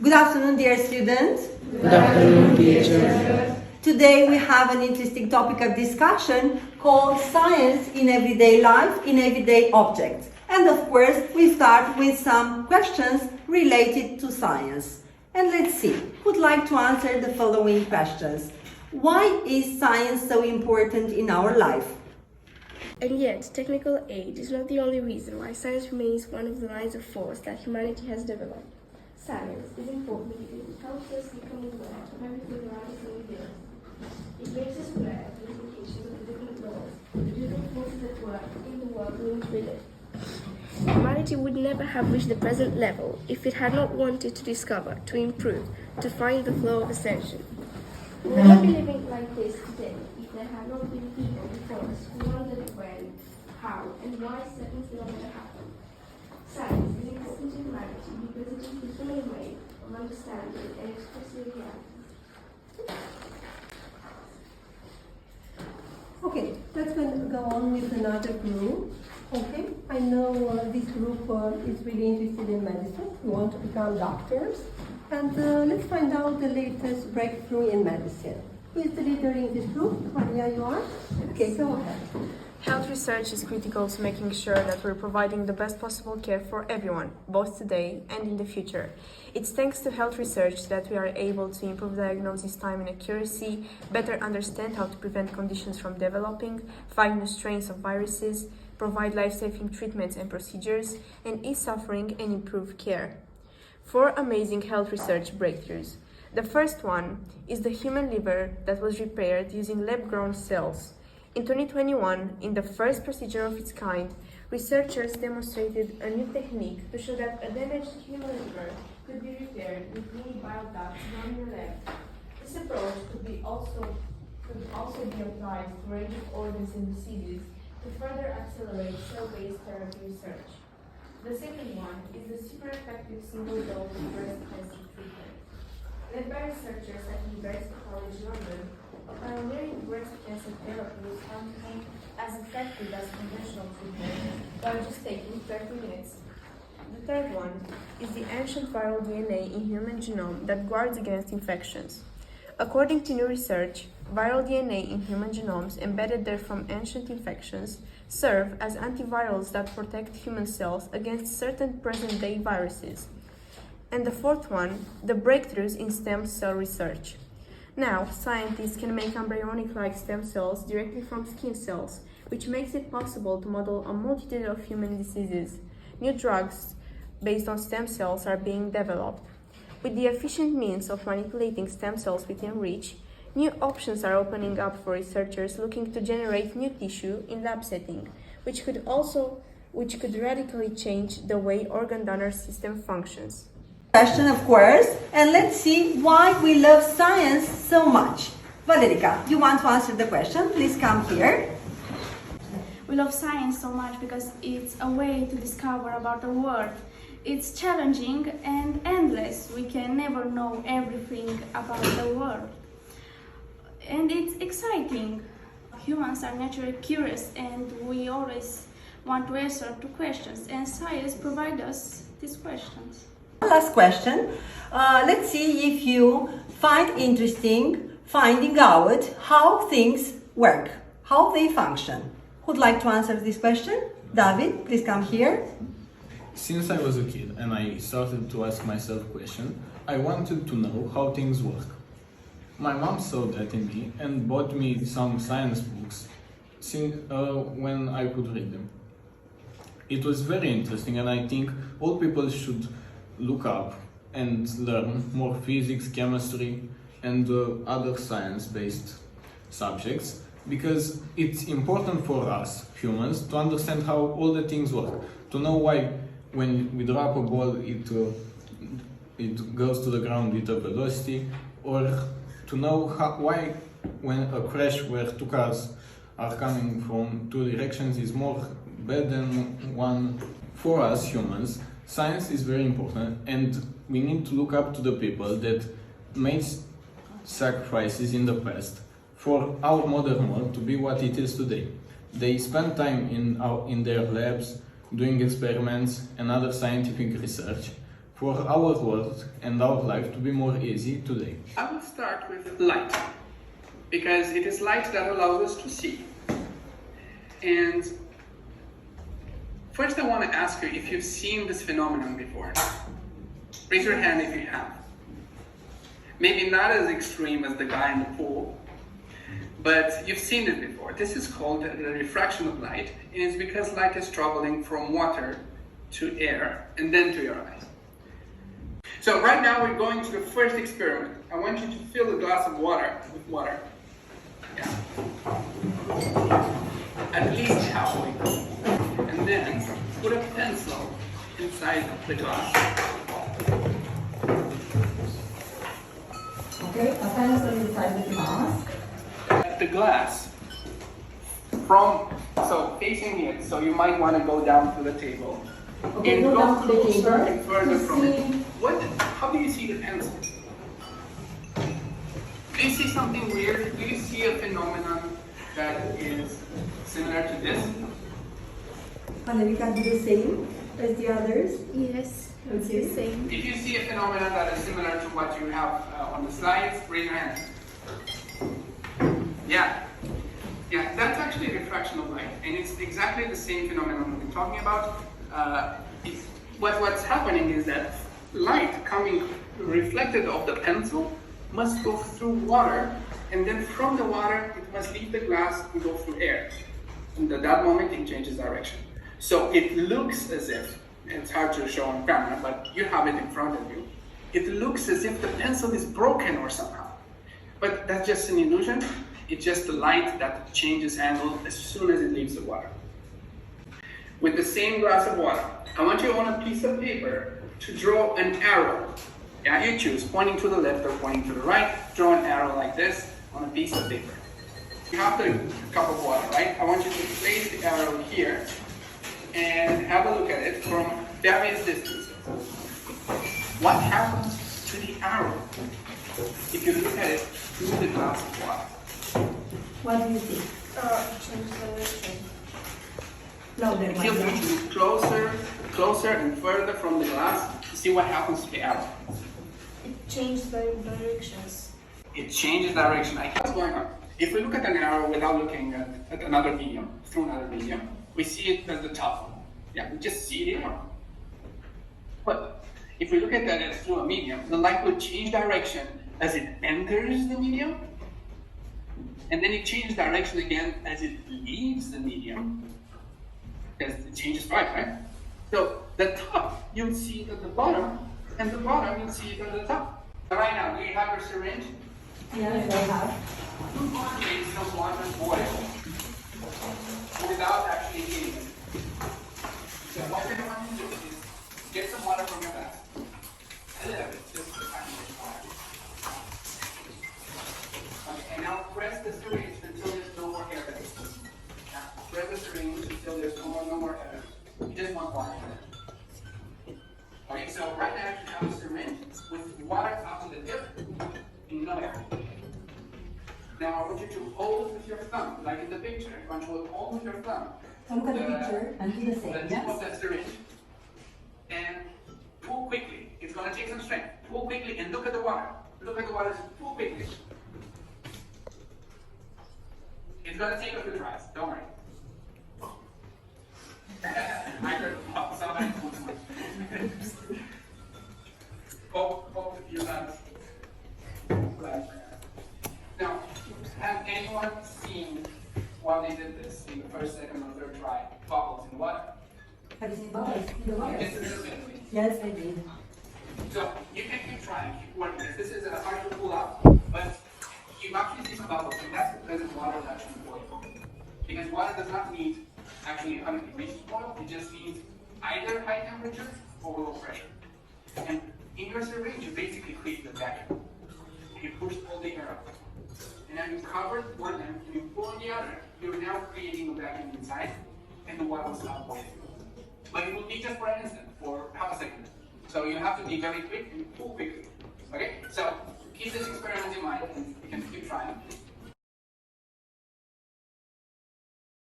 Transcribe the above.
Good afternoon, dear students. Good afternoon, teacher. Today we have an interesting topic of discussion called science in everyday life, in everyday objects. And of course, we start with some questions related to science. And let's see, who'd like to answer the following questions? Why is science so important in our life? And yet, technical aid is not the only reason why science remains one of the lines of force that humanity has developed. Science is important because it helps us become aware of everything around us and within us. It makes us aware of the implications of the different laws, the different forces at work in the world in which we live. Humanity would never have reached the present level if it had not wanted to discover, to improve, to find the flow of ascension. We would not be living like this today if there had not been people before us who wondered when, how, and why certain phenomena happen. Science is interesting to humanity because it is the human way of understanding and expressing reality. Okay, let's go on with another group. Okay, I know this group is really interested in medicine. We want to become doctors. And let's find out the latest breakthrough in medicine. Who is the leader in this group? Maria, you are? Okay, go ahead. Health research is critical to making sure that we're providing the best possible care for everyone, both today and in the future. It's thanks to health research that we are able to improve diagnosis time and accuracy, better understand how to prevent conditions from developing, find new strains of viruses, provide life-saving treatments and procedures, and ease suffering and improve care. 4 amazing health research breakthroughs. The first one is the human liver that was repaired using lab-grown cells. In 2021, in the first procedure of its kind, researchers demonstrated a new technique to show that a damaged human liver could be repaired with mini bile ducts grown in a lab. This approach could also be applied to a range of organs and diseases to further accelerate cell-based therapy research. The second one is the super effective single-dose breast cancer treatment. Led by researchers at University College London, a pioneering breast cancer therapy was found to be as effective as conventional treatment by just taking 30 minutes. The third one is the ancient viral DNA in human genome that guards against infections. According to new research, viral DNA in human genomes embedded there from ancient infections serve as antivirals that protect human cells against certain present-day viruses. And the fourth one, the breakthroughs in stem cell research. Now, scientists can make embryonic-like stem cells directly from skin cells, which makes it possible to model a multitude of human diseases. New drugs based on stem cells are being developed. With the efficient means of manipulating stem cells within reach, new options are opening up for researchers looking to generate new tissue in lab setting, which could radically change the way organ donor system functions. Question, of course, and let's see why we love science so much. Valerica, you want to answer the question? Please come here. We love science so much because it's a way to discover about the world. It's challenging and endless. We can never know everything about the world. And it's exciting. Humans are naturally curious and we always want to answer to questions, and science provides us these questions. Last question. Let's see if you find interesting finding out how things work, how they function. Who'd like to answer this question? David, please come here. Since I was a kid and I started to ask myself questions, I wanted to know how things work. My mom saw that in me and bought me some science books when I could read them. It was very interesting, and I think all people should look up and learn more physics, chemistry, and other science-based subjects, because it's important for us humans to understand how all the things work, to know why when we drop a ball it goes to the ground with a velocity, or to know why when a crash where 2 cars are coming from 2 directions is more bad than one. For us humans, science is very important, and we need to look up to the people that made sacrifices in the past for our modern world to be what it is today. They spend time in their labs doing experiments and other scientific research for our world and our life to be more easy today? I would start with light, because it is light that allows us to see. And first I want to ask you if you've seen this phenomenon before. Raise your hand if you have. Maybe not as extreme as the guy in the pool, but you've seen it before. This is called the refraction of light, and it's because light is traveling from water to air and then to your eyes. So right now we're going to the first experiment. I want you to fill a glass of water with water. Yeah. At least halfway. And then put a pencil inside the glass. Okay, a pencil inside the glass. The glass so facing it, so you might want to go down to the table. Okay, And go down to the closer table. and further from it. See. How do you see the pencil? Do you see something weird? Do you see a phenomenon that is similar to this? Annalika, do the same as the others? Yes, it's Okay. the same. If you see a phenomenon that is similar to what you have on the slides, raise your hand. Yeah, that's actually a refraction of light, and it's exactly the same phenomenon we're talking about. What's happening is that light coming reflected off the pencil must go through water, and then from the water it must leave the glass and go through air. And at that moment it changes direction. So it looks as if, it's hard to show on camera, but you have it in front of you. It looks as if the pencil is broken or somehow. But that's just an illusion. It's just the light that changes angle as soon as it leaves the water. With the same glass of water, I want you on a piece of paper to draw an arrow. Yeah, you choose, pointing to the left or pointing to the right. Draw an arrow like this on a piece of paper. You have the cup of water, right? I want you to place the arrow here and have a look at it from various distances. What happens to the arrow if you look at it through the glass of water? What do you see? Change direction. No, there Feel free to move closer and further from the glass to see what happens to the arrow. It changed the directions. It changes direction. What's going on? If we look at an arrow without looking at another medium, through another medium, we see it as the top. Yeah, we just see the arrow. But if we look at that as through a medium, the light will change direction as it enters the medium, and then it changes direction again as it leaves the medium, because it changes light, right? So the top, you'll see it at the bottom, and the bottom, you'll see it at the top. So right now, do you have your syringe? Yes, I have. You make some water boil without actually heating it. So what you're going to do is get some water from your glass. A little bit, just a tiny bit of water. Okay, and now press the syringe until there's no more air. Now press the syringe until there's no more air. You just want water. Okay, so right now you have a syringe with water up to the tip and no air. Now I want you to hold with your thumb, like in the picture. I want you to hold with your thumb. So look at the picture and do the The same, tip yes? of that syringe. And pull quickly. It's going to take some strength. Pull quickly and look at the water. Look at the water. Pull quickly. It's going to take a few tries. Don't worry. I heard somebody pulled one. Hope if you're not. Now, have anyone seen while they did this in the first, second, or third try? Bubbles in water? Have you seen bubbles in the water? Just a little bit, please. Yes, I did. So you can keep trying, keep working this. This is hard to pull out, but you actually see some bubbles, and that's because it's water is actually boiling. Because water does not need actually 100 degrees to boil, it just needs either high temperature or low pressure. And in your syringe, you basically create the vacuum. You push all the air out. And now you cover one end and you pull on the other, you're now creating a vacuum inside, and the water will stop boiling. But it will be just for an instant, for half a second. So you have to be very quick and pull quickly. Okay? So keep this experiment in mind and you can keep trying.